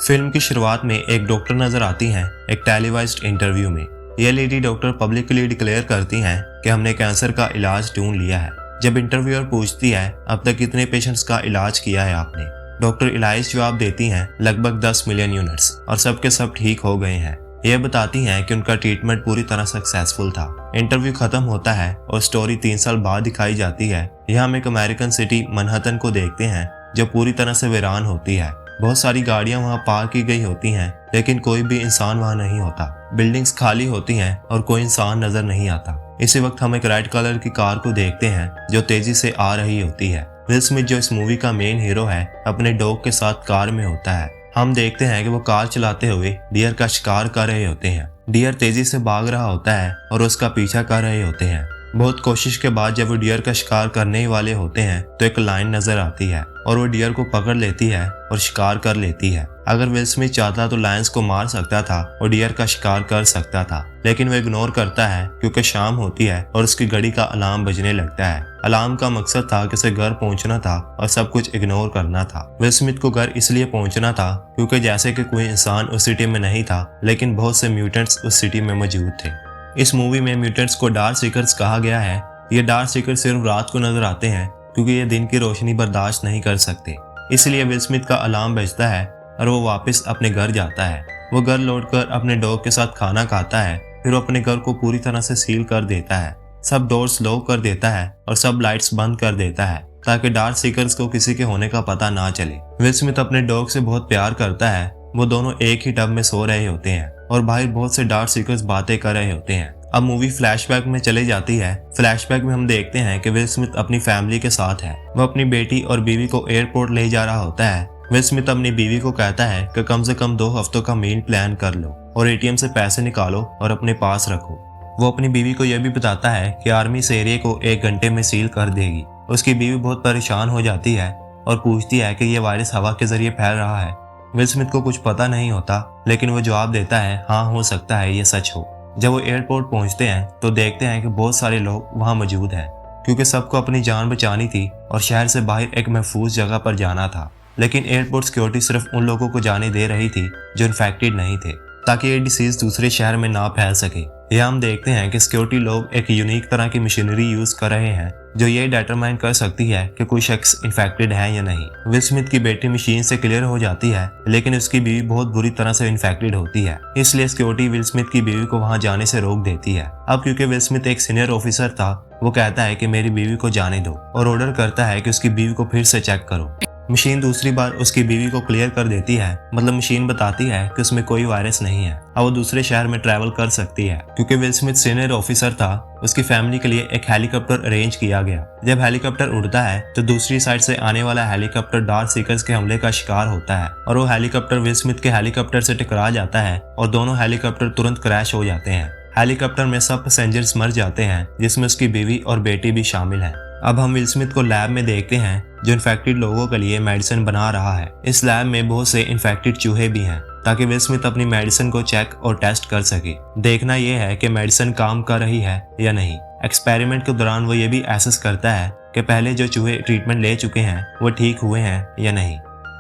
Film की शुरुआत में एक डॉक्टर नजर आती हैं एक टेलीवाइज्ड इंटरव्यू में। यह लेडी डॉक्टर पब्लिकली डिक्लेयर करती हैं कि हमने कैंसर का इलाज ढूंढ लिया है। जब इंटरव्यूअर पूछती है अब तक कितने पेशेंट्स का इलाज किया है आपने, डॉक्टर इलाइज जवाब देती हैं लगभग 10 मिलियन यूनिट्स और सबके सब ठीक हो गए हैं। यह बताती हैं कि उनका ट्रीटमेंट पूरी तरह सक्सेसफुल था। इंटरव्यू खत्म होता है और स्टोरी 3 साल बाद दिखाई जाती है। यहाँ हम एक अमेरिकन सिटी मनहट्टन को देखते हैं जो पूरी तरह से वीरान होती है। बहुत सारी गाड़ियां वहां पार्क की गई होती हैं, लेकिन कोई भी इंसान वहां नहीं होता। बिल्डिंग्स खाली होती हैं और कोई इंसान नजर नहीं आता। इसी वक्त हम एक रेड कलर की कार को देखते हैं जो तेजी से आ रही होती है। विल स्मिथ जो इस मूवी का मेन हीरो है अपने डॉग के साथ कार में होता है। हम देखते हैं कि वो कार चलाते हुए डियर का शिकार कर रहे होते हैं। डियर तेजी से भाग रहा होता है और उसका पीछा कर रहे होते हैं। बहुत कोशिश के बाद जब वो डियर का शिकार करने ही वाले होते हैं तो एक लाइन नजर आती है और वो डियर को पकड़ लेती है और शिकार कर लेती है। अगर विल स्मिथ चाहता तो लायंस को मार सकता था और डियर का शिकार कर सकता था, लेकिन वो इग्नोर करता है क्योंकि शाम होती है और उसकी घड़ी का अलार्म बजने लगता है। अलार्म का मकसद था कि उसे घर पहुंचना था और सब कुछ इग्नोर करना था। विल स्मिथ को घर इसलिए पहुंचना था क्योंकि जैसे कि कोई इंसान उस सिटी में नहीं था, लेकिन बहुत से म्यूटेंट्स उस सिटी में मौजूद थे। इस मूवी में म्यूटेंट्स को डार्क सीकर्स कहा गया है। ये डार्क सीकर सिर्फ रात को नजर आते हैं क्योंकि ये दिन की रोशनी बर्दाश्त नहीं कर सकते। इसलिए विल स्मिथ का अलार्म बजता है और वो वापस अपने घर जाता है। वो घर लौटकर अपने डॉग के साथ खाना खाता है, फिर वो अपने घर को पूरी तरह से सील कर देता है। सब डोर्स लॉक कर देता है और सब लाइट्स बंद कर देता है ताकि डार्क सीकर्स को किसी के होने का पता ना चले। विल स्मिथ अपने डॉग से बहुत प्यार करता है। वो दोनों एक ही टब में सो रहे होते हैं और बाहर बहुत से डार्क सीकर्स बातें कर रहे होते हैं। अब मूवी फ्लैशबैक में चले जाती है। फ्लैशबैक में हम देखते हैं कि विल स्मिथ अपनी फैमिली के साथ है। वो अपनी बेटी और बीवी को एयरपोर्ट ले जा रहा होता है। विल स्मिथ अपनी बीवी को कहता है कि कम से कम 2 हफ्तों का मील प्लान कर लो और एटीएम से पैसे निकालो और अपने पास रखो। वो अपनी बीवी को यह भी बताता है कि आर्मी इस एरिया को 1 घंटे में सील कर देगी। उसकी बीवी बहुत परेशान हो जाती है और पूछती है कि यह वायरस हवा के जरिए फैल रहा है। विल स्मिथ को कुछ पता नहीं होता, लेकिन वो जवाब देता है हाँ हो सकता है ये सच हो। जब वो एयरपोर्ट पहुंचते हैं तो देखते हैं कि बहुत सारे लोग वहां मौजूद हैं क्योंकि सबको अपनी जान बचानी थी और शहर से बाहर एक महफूज जगह पर जाना था। लेकिन एयरपोर्ट सिक्योरिटी सिर्फ उन लोगों को जाने दे रही थी जो इन्फेक्टेड नहीं थे, ताकि ये डिसीज दूसरे शहर में ना फैल सके। यह हम देखते हैं कि सिक्योरिटी लोग एक यूनिक तरह की मशीनरी यूज कर रहे हैं जो ये डिटरमाइन कर सकती है कि कोई शख्स इन्फेक्टेड है या नहीं। विल स्मिथ की बेटी मशीन से क्लियर हो जाती है, लेकिन उसकी बीवी बहुत बुरी तरह से इन्फेक्टेड होती है। इसलिए सिक्योरिटी विल स्मिथ की बीवी को वहां जाने से रोक देती है। अब क्योंकि विल स्मिथ एक सीनियर ऑफिसर था, वो कहता है कि मेरी बीवी को जाने दो और ऑर्डर करता है कि उसकी बीवी को फिर से चेक करो। मशीन दूसरी बार उसकी बीवी को क्लियर कर देती है, मतलब मशीन बताती है कि उसमें कोई वायरस नहीं है। अब वो दूसरे शहर में ट्रैवल कर सकती है। क्योंकि विल स्मिथ सीनियर ऑफिसर था, उसकी फैमिली के लिए एक हेलीकॉप्टर अरेंज किया गया। जब हेलीकॉप्टर उड़ता है तो दूसरी साइड से आने वाला हेलीकॉप्टर डार्क सीकर्स के हमले का शिकार होता है और वो हेलीकॉप्टर विल स्मिथ के हेलीकॉप्टर से टकरा जाता है और दोनों हेलीकॉप्टर तुरंत क्रैश हो जाते हैं। हेलीकॉप्टर में सब पैसेंजर्स मर जाते हैं, जिसमें उसकी बीवी और बेटी भी शामिल है। अब हम विल स्मिथ को लैब में देखते हैं जो इन्फेक्टेड लोगों के लिए मेडिसिन बना रहा है। इस लैब में बहुत से इन्फेक्टेड चूहे भी हैं ताकि विल स्मिथ अपनी मेडिसिन को चेक और टेस्ट कर सके। देखना यह है कि मेडिसिन काम कर रही है या नहीं। एक्सपेरिमेंट के दौरान वो ये भी एसेस करता है कि पहले जो चूहे ट्रीटमेंट ले चुके हैं वो ठीक हुए हैं या नहीं।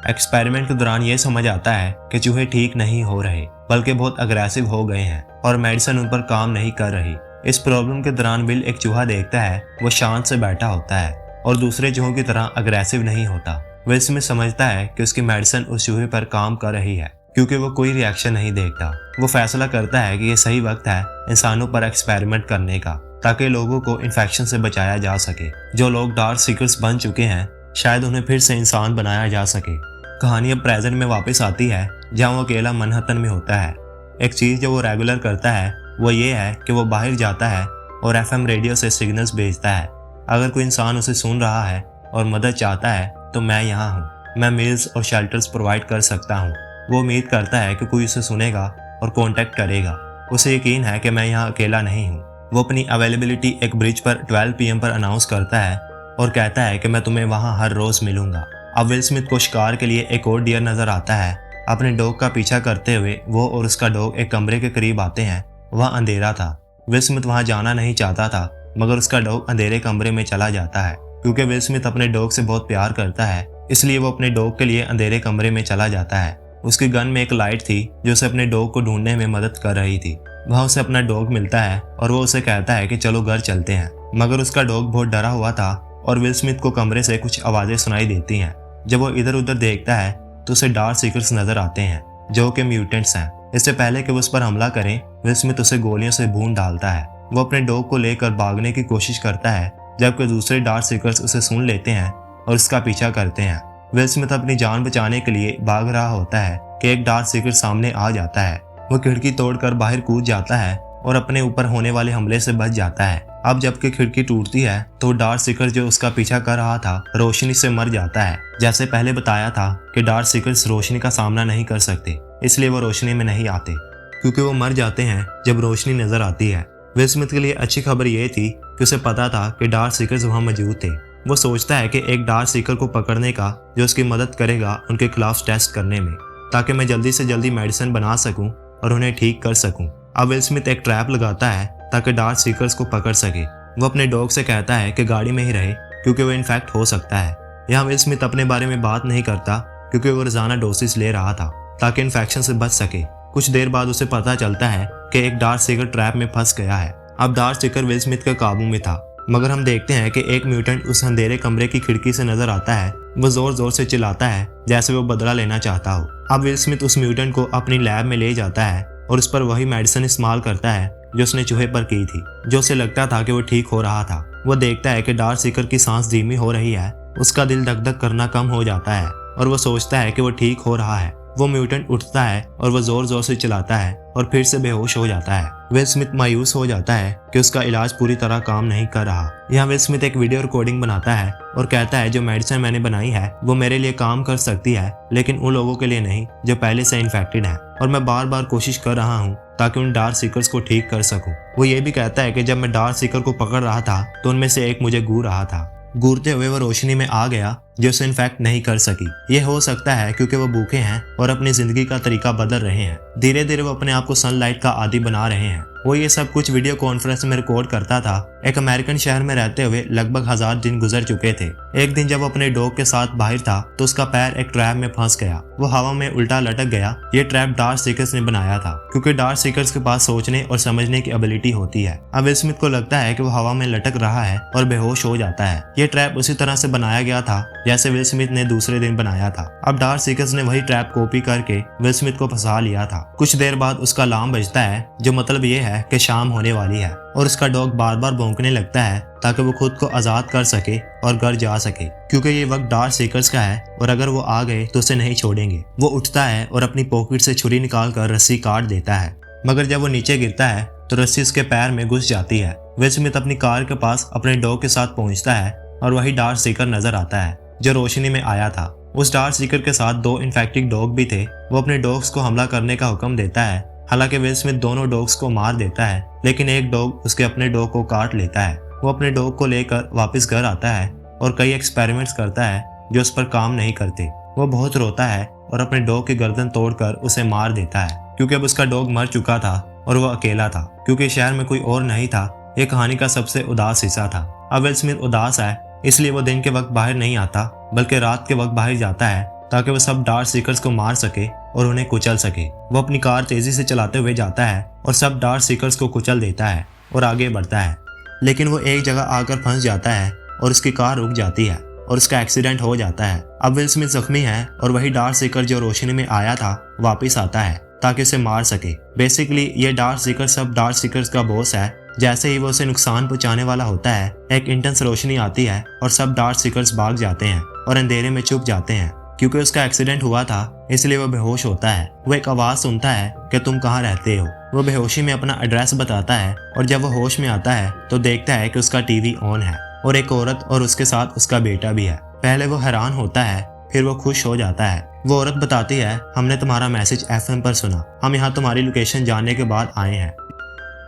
एक्सपेरिमेंट के दौरान ये समझ आता है कि चूहे ठीक नहीं हो रहे, बल्कि बहुत अग्रेसिव हो गए हैं और मेडिसिन उन पर काम नहीं कर रही। इस प्रॉब्लम के दौरान विल एक चूहा देखता है, वो शांत से बैठा होता है और दूसरे चूहों की तरह अग्रेसिव नहीं होता। विल स्मिथ समझता है कि उसकी मेडिसिन उस चूहे पर काम कर रही है क्योंकि वो कोई रिएक्शन नहीं देखता। वो फैसला करता है कि ये सही वक्त है इंसानों पर एक्सपेरिमेंट करने का, ताकि लोगों को इन्फेक्शन से बचाया जा सके। जो लोग डार्क सीकर्स बन चुके हैं शायद उन्हें फिर से इंसान बनाया जा सके। कहानी अब प्रेजेंट में वापस आती है जहाँ वो अकेला मनहट्टन में होता है। एक चीज जो वो रेगुलर करता है वो ये है कि वो बाहर जाता है और FM रेडियो से सिग्नल्स भेजता है। अगर कोई इंसान उसे सुन रहा है और मदद चाहता है तो मैं यहाँ हूँ, मैं मील्स और शेल्टर्स प्रोवाइड कर सकता हूँ। वो उम्मीद करता है कि कोई उसे सुनेगा और कांटेक्ट करेगा। उसे यकीन है कि मैं यहाँ अकेला नहीं हूँ। वो अपनी अवेलेबिलिटी एक ब्रिज पर 12 PM पर अनाउंस करता है और कहता है कि मैं तुम्हें वहाँ हर रोज मिलूंगा। अब विल स्मिथ को शिकार के लिए एक और डियर नजर आता है। अपने डॉग का पीछा करते हुए वो और उसका डॉग एक कमरे के करीब आते हैं। वहाँ अंधेरा था। विल स्मिथ वहाँ जाना नहीं चाहता था, मगर उसका डॉग अंधेरे कमरे में चला जाता है। क्योंकि विल स्मिथ अपने डॉग से बहुत प्यार करता है, इसलिए वो अपने डॉग के लिए अंधेरे कमरे में चला जाता है। उसकी गन में एक लाइट थी जो उसे अपने डॉग को ढूंढने में मदद कर रही थी। वहाँ उसे अपना डॉग मिलता है और वो उसे कहता है कि चलो घर चलते हैं, मगर उसका डॉग बहुत डरा हुआ था और विल स्मिथ को कमरे से कुछ आवाजें सुनाई देती हैं। जब वो इधर उधर देखता है तो उसे डार्क सीकर्स नजर आते हैं जो कि म्यूटेंट्स हैं। इससे पहले कि वो उस पर हमला करें, विल स्मिथ उसे गोलियों से भून डालता है। वो अपने डॉग को लेकर भागने की कोशिश करता है, जबकि दूसरे डार्क सीकर्स उसे सुन लेते हैं और उसका पीछा करते हैं। विल स्मिथ अपनी जान बचाने के लिए भाग रहा होता है कि एक डार्क सीकर सामने आ जाता है। वो खिड़की तोड़कर बाहर कूद जाता है और अपने ऊपर होने वाले हमले से बच जाता है। अब जबकि खिड़की टूटती है तो डार्क सीकर जो उसका पीछा कर रहा था रोशनी से मर जाता है। जैसे पहले बताया था कि डार्क सीकर्स रोशनी का सामना नहीं कर सकते, इसलिए वो रोशनी में नहीं आते, क्योंकि वो मर जाते हैं जब रोशनी नजर आती है। विल स्मिथ के लिए अच्छी खबर यह थी कि उसे पता था कि डार्क सीकर्स वहां मौजूद थे। वो सोचता है कि एक डार्क सीकर को पकड़ने का जो उसकी मदद करेगा उनके खिलाफ टेस्ट करने में, ताकि मैं जल्दी से जल्दी मेडिसिन बना सकूं और उन्हें ठीक कर सकूं। अब विल स्मिथ एक ट्रैप लगाता है ताकि डार्क सीकर्स को पकड़ सके। वो अपने डॉग से कहता है कि गाड़ी में ही रहे, क्योंकि वो इन्फेक्ट हो सकता है। यहाँ विल स्मिथ अपने बारे में बात नहीं करता, क्योंकि वो रोजाना डोसेस ले रहा था ताकि इन्फेक्शन से बच सके। कुछ देर बाद उसे पता चलता है कि एक डार्क सीकर ट्रैप में फंस गया है। अब डार्क सीकर विल स्मिथ के काबू में था, मगर हम देखते हैं कि एक म्यूटेंट उस अंधेरे कमरे की खिड़की से नजर आता है। वो जोर जोर से चिल्लाता है जैसे वो बदला लेना चाहता हो। अब विल स्मिथ उस म्यूटेंट को अपनी लैब में ले जाता है और उस पर वही मेडिसिन इस्तेमाल करता है जो उसने चूहे पर की थी, जो उसे लगता था कि वो ठीक हो रहा था। वो देखता है कि डार्क सीकर की सांस धीमी हो रही है, उसका दिल धक धक करना कम हो जाता है और वो सोचता है कि वो ठीक हो रहा है। वो म्यूटेंट उठता है और वो जोर जोर से चिल्लाता है और फिर से बेहोश हो जाता है। विल स्मिथ मायूस हो जाता है कि उसका इलाज पूरी तरह काम नहीं कर रहा। यहाँ विल स्मिथ एक वीडियो रिकॉर्डिंग बनाता है और कहता है जो मेडिसिन मैंने बनाई है वो मेरे लिए काम कर सकती है, लेकिन उन लोगों के लिए नहीं जो पहले से इन्फेक्टेड है, और मैं बार बार कोशिश कर रहा हूँ ताकि उन डार्क सीकर्स को ठीक कर सकूं। वो ये भी कहता है कि जब मैं डार्क सीकर को पकड़ रहा था तो उनमें से एक मुझे घूर रहा था। घूरते हुए वो रोशनी में आ गया जो उसे इन्फेक्ट नहीं कर सकी। ये हो सकता है क्योंकि वो भूखे हैं और अपनी जिंदगी का तरीका बदल रहे हैं। धीरे धीरे वो अपने आप को सनलाइट का आदी बना रहे हैं। वो ये सब कुछ वीडियो कॉन्फ्रेंस में रिकॉर्ड करता था। एक अमेरिकन शहर में रहते हुए लगभग 1000 दिन गुजर चुके थे। एक दिन जब वो अपने डॉग के साथ बाहर था तो उसका पैर एक ट्रैप में फंस गया। वो हवा में उल्टा लटक गया। ये ट्रैप डार्क सीकर्स ने बनाया था, क्योंकि डार्क सीकर्स के पास सोचने और समझने की एबिलिटी होती है। अब विल स्मिथ को लगता है कि वो हवा में लटक रहा है और बेहोश हो जाता है। ये ट्रैप उसी तरह से बनाया गया था जैसे विल स्मिथ ने दूसरे दिन बनाया था। अब डार्क सीकर्स ने वही ट्रैप कॉपी करके विल स्मिथ को फंसा लिया था। कुछ देर बाद उसका अलार्म बजता है, जो मतलब ये है कि शाम होने वाली है, और उसका डॉग बार बार भौंकने लगता है ताकि वो खुद को आजाद कर सके और घर जा सके, क्योंकि ये वक्त डार्क सीकर्स का है और अगर वो आ गए तो उसे नहीं छोड़ेंगे। वो उठता है और अपनी पॉकेट से छुरी निकालकर रस्सी काट देता है, मगर जब वो नीचे गिरता है तो रस्सी उसके पैर में घुस जाती है। विल स्मिथ अपनी कार के पास अपने डॉग के साथ पहुंचता है और वही डार्क सीकर नजर आता है जो रोशनी में आया था। उस डार्क सीकर के साथ 2 इन्फेक्टेड डॉग भी थे। वो अपने डॉग्स को हमला करने का हुक्म देता है। हालांकि विल स्मिथ दोनों डॉग्स को मार देता है, लेकिन एक डॉग उसके अपने डॉग को काट लेता है। वो अपने डॉग को लेकर वापस घर आता है और कई एक्सपेरिमेंट्स करता है जो उस पर काम नहीं करते। वो बहुत रोता है और अपने डॉग की गर्दन तोड़कर उसे मार देता है, क्योंकि अब उसका डॉग मर चुका था और वो अकेला था, क्योंकि शहर में कोई और नहीं था। ये कहानी का सबसे उदास हिस्सा था। अब विल स्मिथ उदास है, इसलिए वो दिन के वक्त बाहर नहीं आता, बल्कि रात के वक्त बाहर जाता है ताकि वो सब डार्क सीकर्स को मार सके और उन्हें कुचल सके। वो अपनी कार तेजी से चलाते हुए जाता है और सब डार्क सीकर्स को कुचल देता है और आगे बढ़ता है, लेकिन वो एक जगह आकर फंस जाता है और उसकी कार रुक जाती है और उसका एक्सीडेंट हो जाता है। अब विल स्मिथ जख्मी है और वही डार्क सीकर जो रोशनी में आया था वापस आता है ताकि उसे मार सके। बेसिकली ये डार्क सीकर सब डार्क सीकर्स का बॉस है। जैसे ही वो उसे नुकसान पहुंचाने वाला होता है, एक इंटेंस रोशनी आती है और सब डार्क सीकर्स भाग जाते हैं और अंधेरे में छुप जाते हैं। क्योंकि उसका एक्सीडेंट हुआ था इसलिए वो बेहोश होता है। वो एक आवाज सुनता है कि तुम कहाँ रहते हो। वो बेहोशी में अपना एड्रेस बताता है और जब वो होश में आता है तो देखता है कि उसका टीवी ऑन है और एक औरत और उसके साथ उसका बेटा भी है। पहले वो हैरान होता है, फिर वो खुश हो जाता है। वो औरत बताती है, हमने तुम्हारा मैसेज FM पर सुना, हम यहाँ तुम्हारी लोकेशन जानने के बाद आए हैं।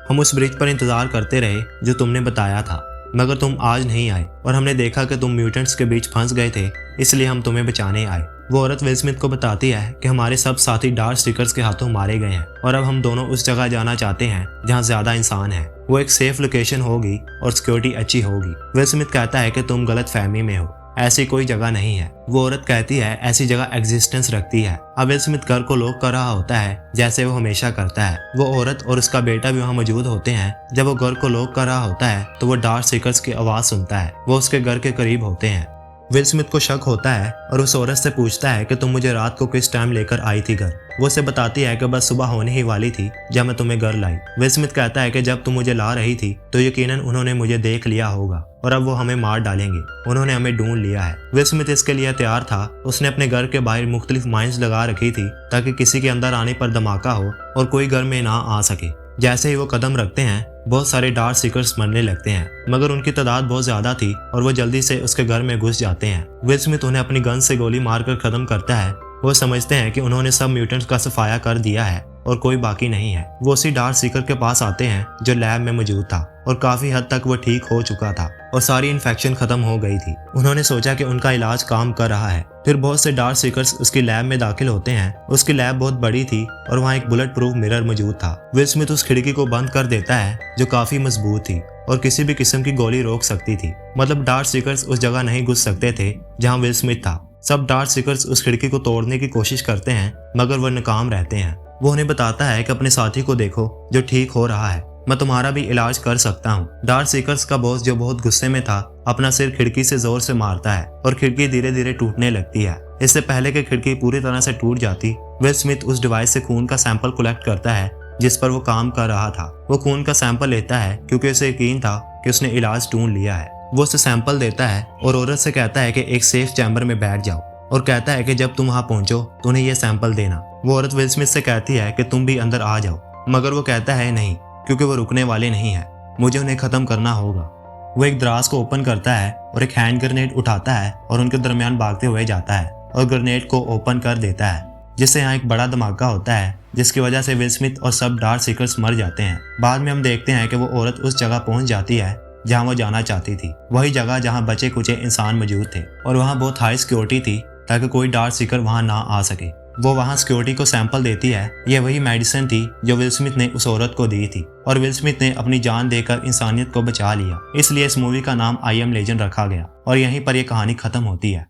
हम उस ब्रिज पर इंतजार करते रहे जो तुमने बताया था, मगर तुम आज नहीं आए और हमने देखा कि तुम म्यूटेंट्स के बीच फंस गए थे, इसलिए हम तुम्हें बचाने आए। वो औरत विल स्मिथ को बताती है कि हमारे सब साथी डार्क सीकर्स के हाथों मारे गए हैं और अब हम दोनों उस जगह जाना चाहते हैं जहाँ ज्यादा इंसान है। वो एक सेफ लोकेशन होगी और सिक्योरिटी अच्छी होगी। विल स्मिथ कहता है कि तुम गलत फहमी में हो, ऐसी कोई जगह नहीं है। वो औरत कहती है ऐसी जगह एग्जिस्टेंस रखती है। अब विल स्मिथ घर को लॉक कर रहा होता है जैसे वो हमेशा करता है। वो औरत और उसका बेटा भी वहाँ मौजूद होते हैं। जब वो घर को लॉक कर रहा होता है तो वो डार्क सीकर्स की आवाज सुनता है। वो उसके घर के करीब होते हैं। विल स्मिथ को शक होता है और उस औरत से पूछता है कि तुम मुझे रात को किस टाइम लेकर आई थी घर। वो उसे बताती है कि बस सुबह होने ही वाली थी जब मैं तुम्हें घर लाई। विल स्मिथ कहता है कि जब तुम मुझे ला रही थी तो यकीनन उन्होंने मुझे देख लिया होगा और अब वो हमें मार डालेंगे। उन्होंने हमें ढूंढ लिया है। विल स्मिथ इसके लिए तैयार था। उसने अपने घर के बाहर मुख्तलिफ माइंस लगा रखी थी ताकि किसी के अंदर आने पर धमाका हो और कोई घर में ना आ सके। जैसे ही वो कदम रखते हैं बहुत सारे डार्क सीकर्स मरने लगते हैं, मगर उनकी तादाद बहुत ज्यादा थी और वो जल्दी से उसके घर में घुस जाते हैं। विल स्मिथ उन्हें अपनी गन से गोली मारकर खत्म करता है। वो समझते हैं कि उन्होंने सब म्यूटेंट्स का सफाया कर दिया है और कोई बाकी नहीं है। वो उसी डार्क सीकर के पास आते हैं जो लैब में मौजूद था और काफी हद तक वो ठीक हो चुका था और सारी इन्फेक्शन खत्म हो गई थी। उन्होंने सोचा कि उनका इलाज काम कर रहा है। फिर बहुत से डार्क सीकर्स उसकी लैब में दाखिल होते हैं। उसकी लैब बहुत बड़ी थी और वहाँ एक बुलेट प्रूफ मिरर मौजूद था। विल स्मिथ उस खिड़की को बंद कर देता है जो काफी मजबूत थी और किसी भी किस्म की गोली रोक सकती थी। मतलब डार्क सीकर्स उस जगह नहीं घुस सकते थे जहाँ विल स्मिथ था। सब डार्क सीकर्स उस खिड़की को तोड़ने की कोशिश करते हैं मगर वो नाकाम रहते हैं। वो उन्हें बताता है कि अपने साथी को देखो जो ठीक हो रहा है, मैं तुम्हारा भी इलाज कर सकता हूँ। डार्क सीकर्स का बॉस जो बहुत गुस्से में था अपना सिर खिड़की से जोर से मारता है और खिड़की धीरे धीरे टूटने लगती है। इससे पहले कि खिड़की पूरी तरह से टूट जाती, विल स्मिथ उस डिवाइस से खून का सैंपल कलेक्ट करता है जिस पर वो काम कर रहा था। वो खून का सैंपल लेता है क्योंकि उसे यकीन था कि उसने इलाज ढूंढ लिया है। वो उसे सैंपल देता है और औरत से कहता है कि एक सेफ चैम्बर में बैठ जाओ और कहता है कि जब तुम वहां पहुंचो तो उन्हें यह सैंपल देना। वो औरत विल स्मिथ से कहती है कि तुम भी अंदर आ जाओ, मगर वो कहता है नहीं, क्योंकि वो रुकने वाले नहीं है, मुझे उन्हें खत्म करना होगा। वो एक दराज को ओपन करता है और एक हैंड ग्रेनेड उठाता है और उनके दरमियान भागते हुए जाता है और ग्रेनेड को ओपन कर देता है, जिससे यहाँ एक बड़ा धमाका होता है जिसकी वजह से विल स्मिथ और सब डार्क सीकर्स मर जाते हैं। बाद में हम देखते हैं कि वो औरत उस जगह पहुंच जाती है जहाँ वो जाना चाहती थी, वही जगह जहाँ बचे कुचे इंसान मौजूद थे और वहाँ बहुत हाई सिक्योरिटी थी ताकि कोई डार्क सीकर वहां ना आ सके। वो वहां सिक्योरिटी को सैंपल देती है। यह वही मेडिसिन थी जो विल स्मिथ ने उस औरत को दी थी और विल स्मिथ ने अपनी जान देकर इंसानियत को बचा लिया। इसलिए इस मूवी का नाम आई एम लेजेंड रखा गया और यहीं पर यह कहानी खत्म होती है।